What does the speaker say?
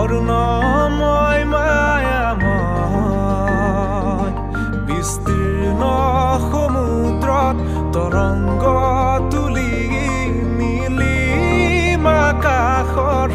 কৰুণাময় মায়াময় বিস্তীৰ্ণ সমুদ্ৰত তৰংগ তুলি নীলিম আকাশৰ